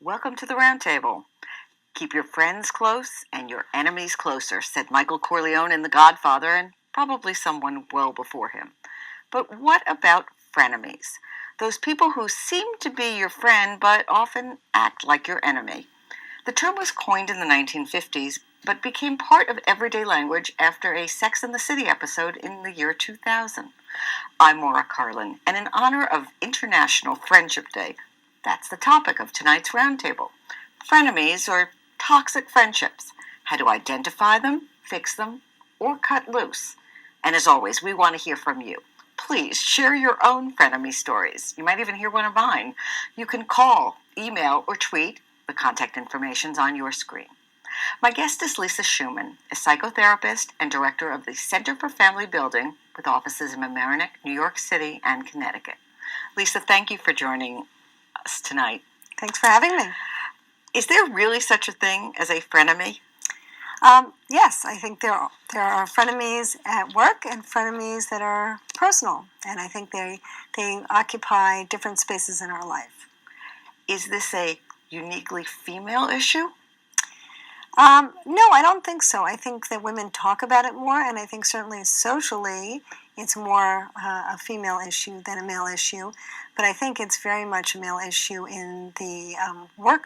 Welcome to the round table. Keep your friends close and your enemies closer, said Michael Corleone in The Godfather, and probably someone well before him. But what about frenemies? Those people who seem to be your friend but often act like your enemy. The term was coined in the 1950s, but became part of everyday language after a Sex and the City episode in the year 2000. I'm Maura Carlin, and in honor of International Friendship Day, that's the topic of tonight's roundtable. Frenemies, or toxic friendships. How to identify them, fix them, or cut loose. And as always, we want to hear from you. Please share your own frenemy stories. You might even hear one of mine. You can call, email, or tweet. The contact information's on your screen. My guest is Lisa Schuman, a psychotherapist and director of the Center for Family Building with offices in Mamaroneck, New York City, and Connecticut. Lisa, thank you for joining us tonight. Thanks for having me. Is there really such a thing as a frenemy? Yes, I think there are frenemies at work and frenemies that are personal, and I think they occupy different spaces in our life. Is this a uniquely female issue? No, I don't think so. I think that women talk about it more, and I think certainly socially it's more a female issue than a male issue. But I think it's very much a male issue in the work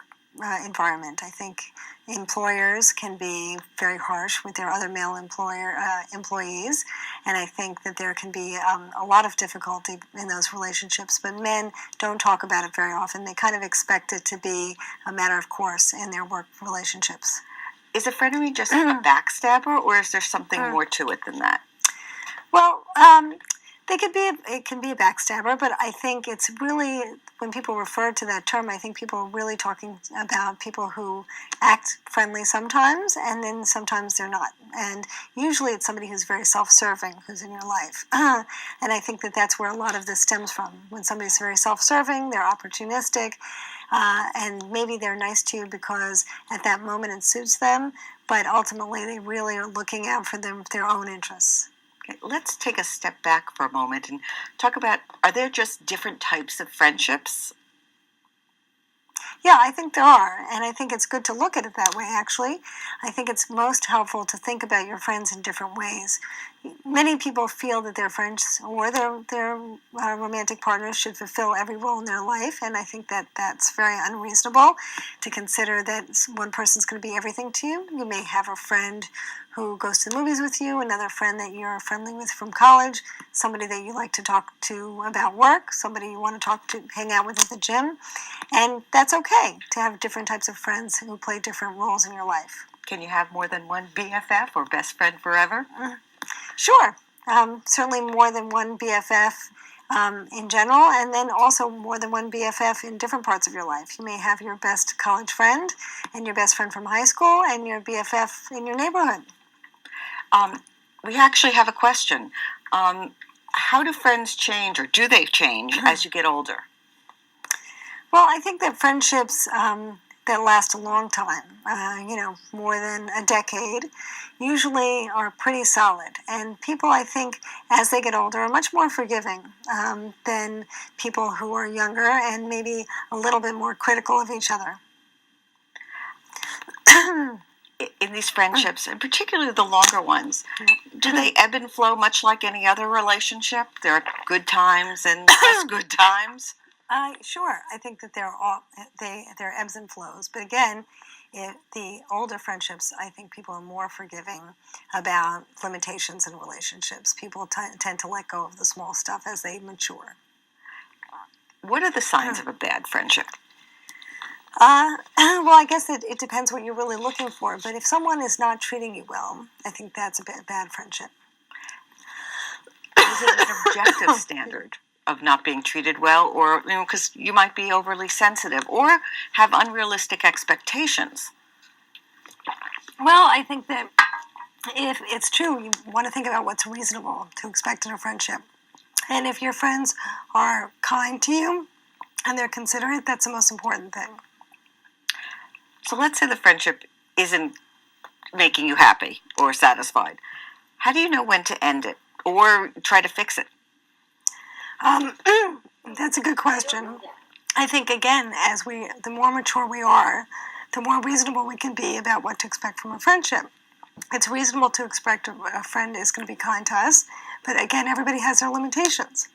environment. I think employers can be very harsh with their other male employees, and I think that there can be a lot of difficulty in those relationships, but men don't talk about it very often. They kind of expect it to be a matter of course in their work relationships. Is a frenemy just a backstabber, or is there something more to it than that? Well, it can be a backstabber, but I think it's really, when people refer to that term, I think people are really talking about people who act friendly sometimes, and then sometimes they're not. And usually it's somebody who's very self-serving who's in your life. And I think that that's where a lot of this stems from. When somebody's very self-serving, they're opportunistic, and maybe they're nice to you because at that moment it suits them, but ultimately they really are looking out for their own interests. Okay, let's take a step back for a moment and talk about, are there just different types of friendships? Yeah, I think there are, and I think it's good to look at it that way, actually. I think it's most helpful to think about your friends in different ways. Many people feel that their friends or their romantic partners should fulfill every role in their life, and I think that that's very unreasonable to consider that one person's going to be everything to you. You may have a friend who goes to the movies with you, another friend that you're friendly with from college, somebody that you like to talk to about work, somebody you want to hang out with at the gym, and that's okay to have different types of friends who play different roles in your life. Can you have more than one BFF or best friend forever? Sure. Certainly more than one BFF in general, and then also more than one BFF in different parts of your life. You may have your best college friend and your best friend from high school and your BFF in your neighborhood. We actually have a question. How do friends change, or do they change as you get older? Well, I think that friendships that last a long time, more than a decade, usually are pretty solid. And people, I think, as they get older, are much more forgiving than people who are younger and maybe a little bit more critical of each other. In these friendships, and particularly the longer ones, do they ebb and flow much like any other relationship? There are good times and less good times? Sure. I think that there are ebbs and flows. But again, the older friendships, I think people are more forgiving about limitations in relationships. People tend to let go of the small stuff as they mature. What are the signs of a bad friendship? Well, I guess it depends what you're really looking for. But if someone is not treating you well, I think that's a bad friendship. Is it an objective standard of not being treated well, or because you might be overly sensitive or have unrealistic expectations? Well, I think that if it's true, you want to think about what's reasonable to expect in a friendship. And if your friends are kind to you and they're considerate, that's the most important thing. So let's say the friendship isn't making you happy or satisfied. How do you know when to end it or try to fix it? That's a good question. I think, again, the more mature we are, the more reasonable we can be about what to expect from a friendship. It's reasonable to expect a friend is going to be kind to us, but again, everybody has their limitations.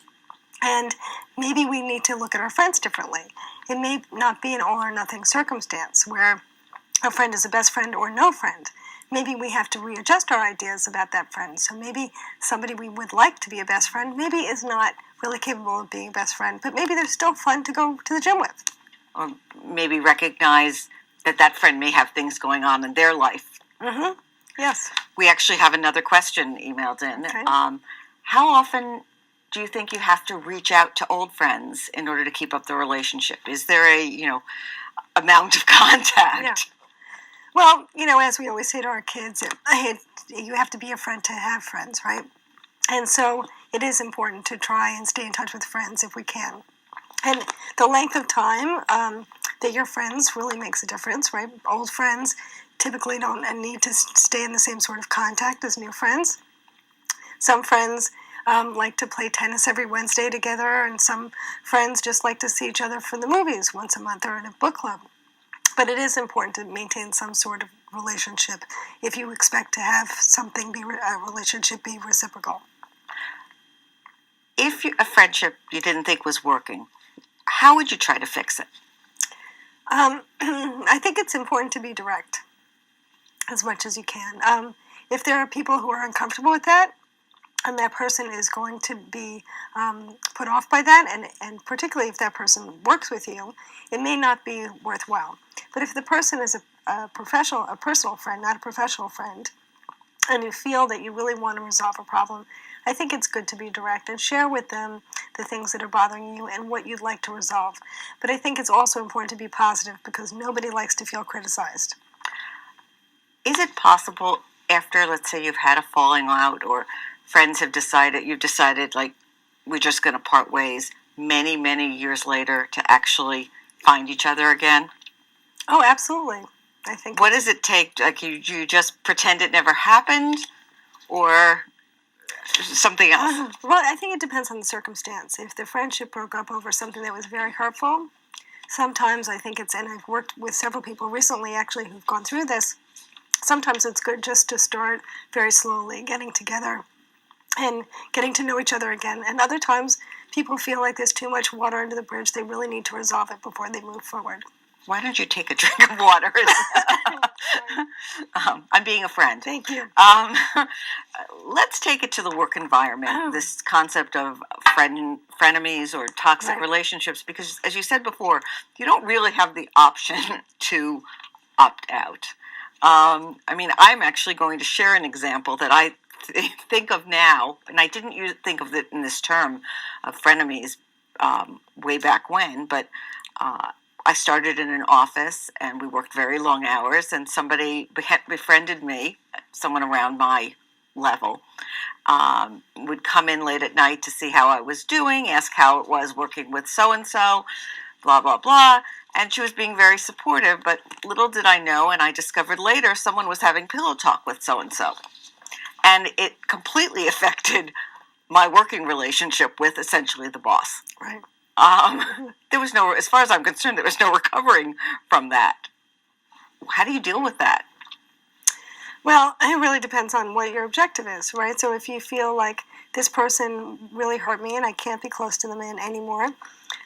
And maybe we need to look at our friends differently. It may not be an all or nothing circumstance where a friend is a best friend or no friend. Maybe we have to readjust our ideas about that friend. So maybe somebody we would like to be a best friend maybe is not really capable of being a best friend, but maybe they're still fun to go to the gym with. Or maybe recognize that that friend may have things going on in their life. Mm-hmm. Yes. We actually have another question emailed in. Okay. How often do you think you have to reach out to old friends in order to keep up the relationship? Is there a, amount of contact? Yeah. Well, as we always say to our kids, you have to be a friend to have friends, right? And so it is important to try and stay in touch with friends if we can. And the length of time that you're friends really makes a difference, right? Old friends typically don't need to stay in the same sort of contact as new friends. Some friends like to play tennis every Wednesday together, and some friends just like to see each other for the movies once a month or in a book club. But it is important to maintain some sort of relationship if you expect to have a relationship be reciprocal. If a friendship you didn't think was working, how would you try to fix it? I think it's important to be direct as much as you can. If there are people who are uncomfortable with that, and that person is going to be put off by that, and particularly if that person works with you, it may not be worthwhile. But if the person is a personal friend, not a professional friend, and you feel that you really want to resolve a problem, I think it's good to be direct and share with them the things that are bothering you and what you'd like to resolve. But I think it's also important to be positive because nobody likes to feel criticized. Is it possible after, let's say, you've had a falling out or friends have you've decided, like, we're just going to part ways many, many years later to actually find each other again? Oh, absolutely. I think. What does it take? Like, you just pretend it never happened, or something else? Well, I think it depends on the circumstance. If the friendship broke up over something that was very hurtful, sometimes I think and I've worked with several people recently actually who've gone through this, sometimes it's good just to start very slowly, getting together and getting to know each other again. And other times, people feel like there's too much water under the bridge. They really need to resolve it before they move forward. Why don't you take a drink of water? I'm being a friend. Thank you. Let's take it to the work environment, this concept of frenemies or toxic relationships, because as you said before, you don't really have the option to opt out. I'm actually going to share an example that I think of now, and I didn't think of it in this term of frenemies way back when, but I started in an office and we worked very long hours, and somebody befriended me, someone around my level, would come in late at night to see how I was doing, ask how it was working with so-and-so, blah, blah, blah. And she was being very supportive, but little did I know, and I discovered later, someone was having pillow talk with so-and-so. And it completely affected my working relationship with essentially the boss. Right. There was as far as I'm concerned, there was no recovering from that. How do you deal with that? Well, it really depends on what your objective is, right? So if you feel like this person really hurt me and I can't be close to them anymore,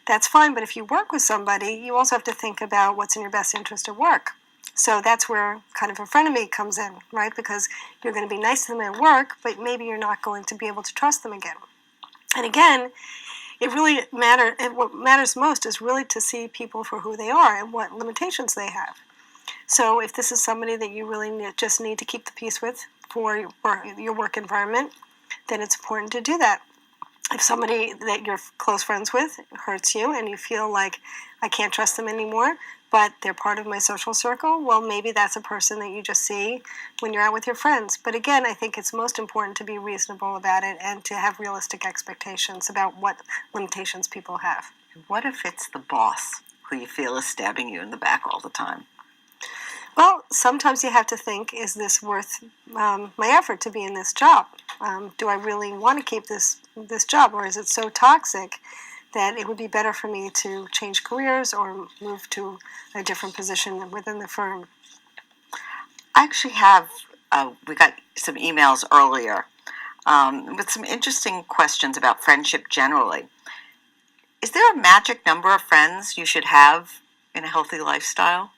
that's fine. But if you work with somebody, you also have to think about what's in your best interest at work. So that's where kind of a frenemy comes in, right? Because you're going to be nice to them at work, but maybe you're not going to be able to trust them again. And again, what matters most is really to see people for who they are and what limitations they have. So if this is somebody that you really just need to keep the peace with for your work environment, then it's important to do that. If somebody that you're close friends with hurts you and you feel like I can't trust them anymore, but they're part of my social circle, well, maybe that's a person that you just see when you're out with your friends. But again, I think it's most important to be reasonable about it and to have realistic expectations about what limitations people have. What if it's the boss who you feel is stabbing you in the back all the time? Well, sometimes you have to think, is this worth my effort to be in this job? Do I really want to keep this job, or is it so toxic that it would be better for me to change careers or move to a different position within the firm. I actually have, we got some emails earlier with some interesting questions about friendship generally. Is there a magic number of friends you should have in a healthy lifestyle?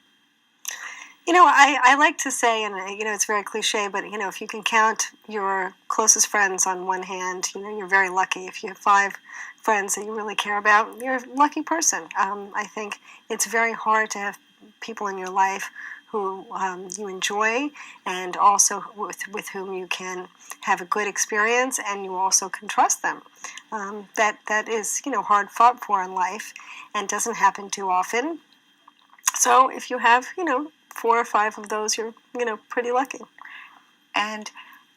I like to say, and it's very cliche, but if you can count your closest friends on one hand, you're very lucky. If you have 5 friends that you really care about, you're a lucky person. I think it's very hard to have people in your life who you enjoy, and also with whom you can have a good experience, and you also can trust them. That is hard fought for in life, and doesn't happen too often. So if you have 4 or 5 of those, you're pretty lucky. And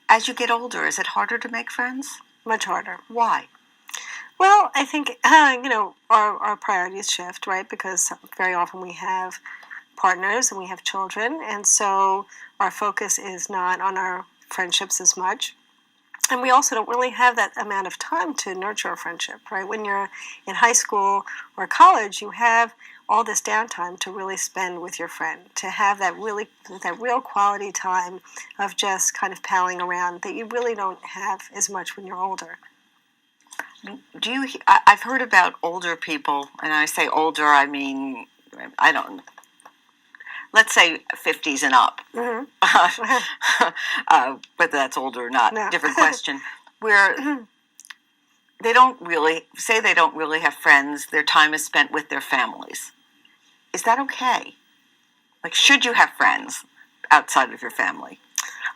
as you get older, is it harder to make friends? Much harder. Why? Well, I think our priorities shift, right? Because very often we have partners and we have children, and so our focus is not on our friendships as much. And we also don't really have that amount of time to nurture a friendship, right? When you're in high school or college, you have all this downtime to really spend with your friend, to have that real quality time of just kind of palling around that you really don't have as much when you're older. I've heard about older people, and I say older, I mean, let's say 50s and up. Mm-hmm. Whether that's older or not, No. different question, where they don't really have friends, their time is spent with their families. Is that okay? Like, should you have friends outside of your family?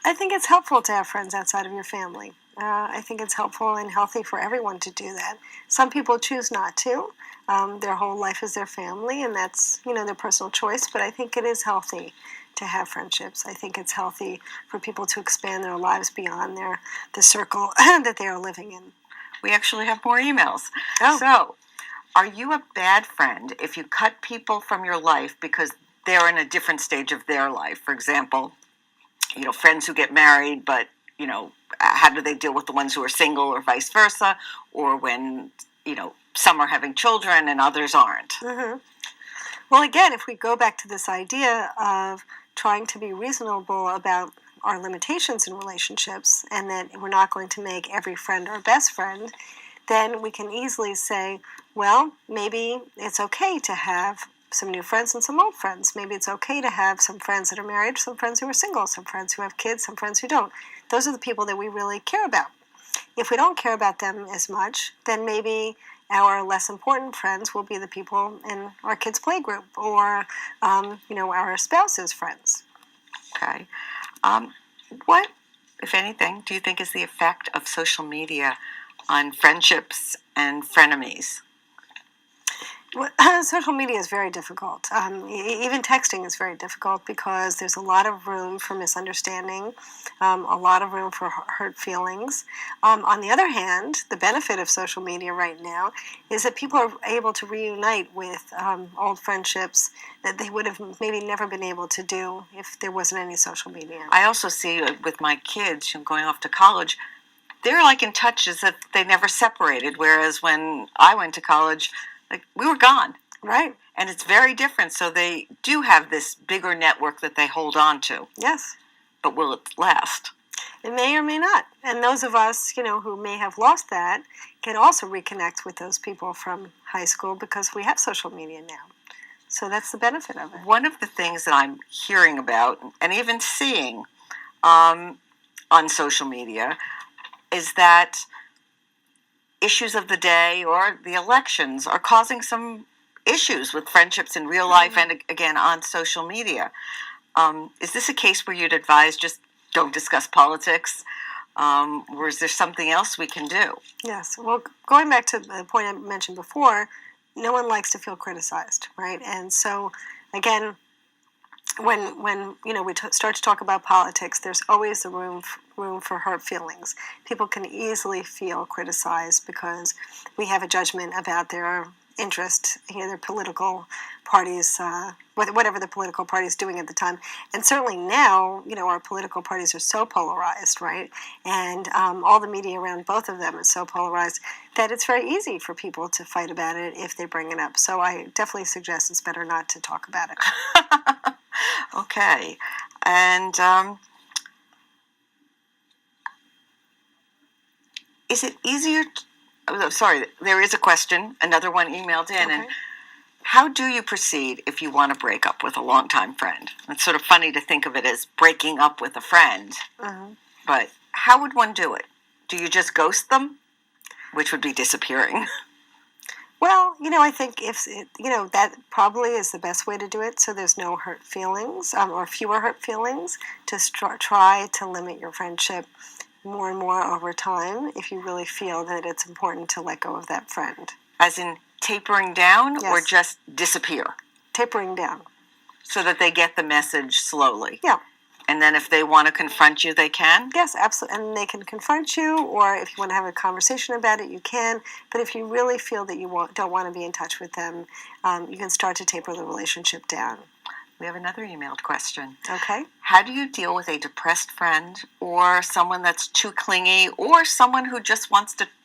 I think it's helpful to have friends outside of your family. I think it's helpful and healthy for everyone to do that. Some people choose not to. Their whole life is their family, and that's their personal choice. But I think it is healthy to have friendships. I think it's healthy for people to expand their lives beyond the circle that they are living in. We actually have more emails. Oh. So, are you a bad friend if you cut people from your life because they're in a different stage of their life? For example, friends who get married, but how do they deal with the ones who are single, or vice versa, or when some are having children and others aren't? Mm-hmm. Well, again, if we go back to this idea of trying to be reasonable about our limitations in relationships, and that we're not going to make every friend our best friend, then we can easily say, well, maybe it's okay to have some new friends and some old friends. Maybe it's okay to have some friends that are married, some friends who are single, some friends who have kids, some friends who don't. Those are the people that we really care about. If we don't care about them as much, then maybe our less important friends will be the people in our kids' playgroup, or our spouse's friends. Okay. What, if anything, do you think is the effect of social media on friendships and frenemies? Social media is very difficult. Even texting is very difficult because there's a lot of room for misunderstanding, a lot of room for hurt feelings. On the other hand, the benefit of social media right now is that people are able to reunite with old friendships that they would have maybe never been able to do if there wasn't any social media. I also see with my kids going off to college, they're like in touch as if they never separated, whereas when I went to college, we were gone. Right. And it's very different. So they do have this bigger network that they hold on to. Yes. But will it last? It may or may not. And those of us, who may have lost that, can also reconnect with those people from high school because we have social media now. So that's the benefit of it. One of the things that I'm hearing about and even seeing on social media is that issues of the day or the elections are causing some issues with friendships in real life and again on social media. Is this a case where you'd advise just don't discuss politics, or is there something else we can do? Yes. Well, going back to the point I mentioned before, no one likes to feel criticized, right? And so, again, when we start to talk about politics, there's always the room for hurt feelings. People can easily feel criticized because we have a judgment about their interest, their political parties, whatever the political party is doing at the time. And certainly now, our political parties are so polarized, right? And all the media around both of them is so polarized that it's very easy for people to fight about it if they bring it up. So I definitely suggest it's better not to talk about it. Okay. And is it easier? Sorry, there is a question, another one emailed in. Okay. And how do you proceed if you want to break up with a longtime friend? It's sort of funny to think of it as breaking up with a friend, but how would one do it? Do you just ghost them, which would be disappearing? Well, I think that probably is the best way to do it. So there's no hurt feelings, or fewer hurt feelings. Just try to limit your friendship more and more over time if you really feel that it's important to let go of that friend. As in tapering down, Yes. or just disappear? Tapering down. So that they get the message slowly. Yeah. And then if they want to confront you, they can? Yes, absolutely. And they can confront you, or if you want to have a conversation about it, you can. But if you really feel that you don't want to be in touch with them, you can start to taper the relationship down. We have another emailed question. Okay. How do you deal with a depressed friend, or someone that's too clingy, or someone who just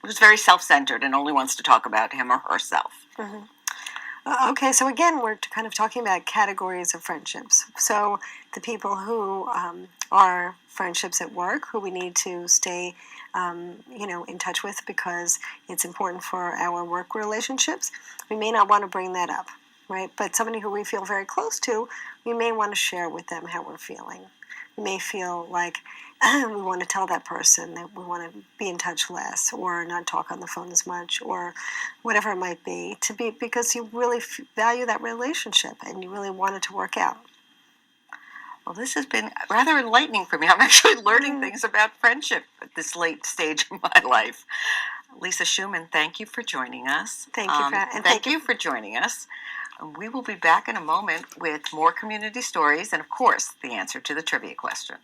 who's very self-centered and only wants to talk about him or herself? Mm-hmm. Okay, so again, we're kind of talking about categories of friendships. So the people who are friendships at work, who we need to stay, in touch with because it's important for our work relationships, we may not want to bring that up, right? But somebody who we feel very close to, we may want to share with them how we're feeling. We may feel like we want to tell that person that we want to be in touch less, or not talk on the phone as much, or whatever it might be, because you really value that relationship and you really want it to work out. Well, this has been rather enlightening for me. I'm actually learning things about friendship at this late stage of my life. Lisa Schuman, thank you for joining us. Thank you, thank you for joining us. We will be back in a moment with more community stories and, of course, the answer to the trivia question.